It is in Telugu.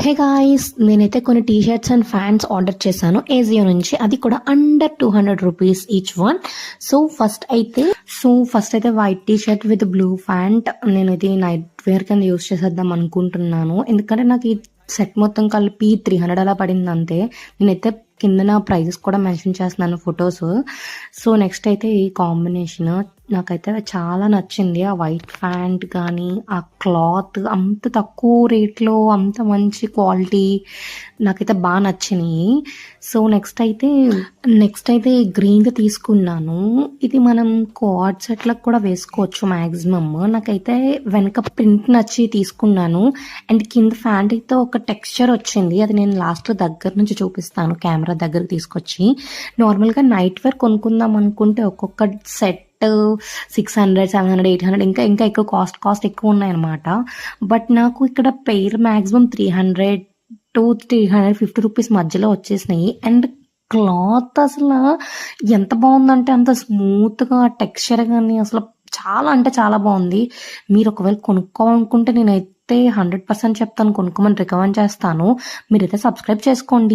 హే గాయ్స్, నేనైతే కొన్ని T shirts and pants order చేశాను ఏజియో నుంచి. అది కూడా under 200 rupees each one. First అయితే white T shirt with blue pant నేను ఇది నైట్ వేర్ కింద యూస్ చేసేద్దాం అనుకుంటున్నాను. ఎందుకంటే నాకు ఈ సెట్ మొత్తం కలిపి 300 అలా పడింది అంతే. నేనైతే కింద నా ప్రైజెస్ కూడా మెన్షన్ చేస్తున్నాను ఫొటోస్. సో నెక్స్ట్ అయితే ఈ కాంబినేషన్ నాకైతే చాలా నచ్చింది. ఆ వైట్ ప్యాంట్ కానీ ఆ క్లాత్ అంత తక్కువ రేట్లో అంత మంచి క్వాలిటీ నాకైతే బాగా నచ్చినాయి. సో నెక్స్ట్ అయితే గ్రీన్ది తీసుకున్నాను. ఇది మనం కోఆర్డ్ సెట్లకు కూడా వేసుకోవచ్చు మ్యాక్సిమమ్. నాకైతే వెనక ప్రింట్ నచ్చి తీసుకున్నాను. అండ్ కింద ఫ్యాంట్ అయితే ఒక టెక్స్చర్ వచ్చింది. అది నేను లాస్ట్ దగ్గర నుంచి చూపిస్తాను, కెమెరా దగ్గర తీసుకొచ్చి. నార్మల్గా నైట్ వేర్ కొనుక్కుందాం అనుకుంటే ఒక్కొక్క సెట్ 600, 700, 800 ఇంకా ఎక్కువ కాస్ట్ ఎక్కువ ఉన్నాయన్నమాట. బట్ నాకు ఇక్కడ పెయిర్ మ్యాక్సిమం 300 to 350 రూపీస్ మధ్యలో వచ్చేసినాయి. అండ్ క్లాత్ అసలు ఎంత బాగుందంటే అంత స్మూత్గా టెక్స్చర్ కానీ అసలు చాలా అంటే చాలా బాగుంది. మీరు ఒకవేళ కొనుక్కోవాలనుకుంటే నేనైతే 100% చెప్తాను, కొనుక్కోమని రికమెండ్ చేస్తాను. మీరైతే సబ్స్క్రైబ్ చేసుకోండి.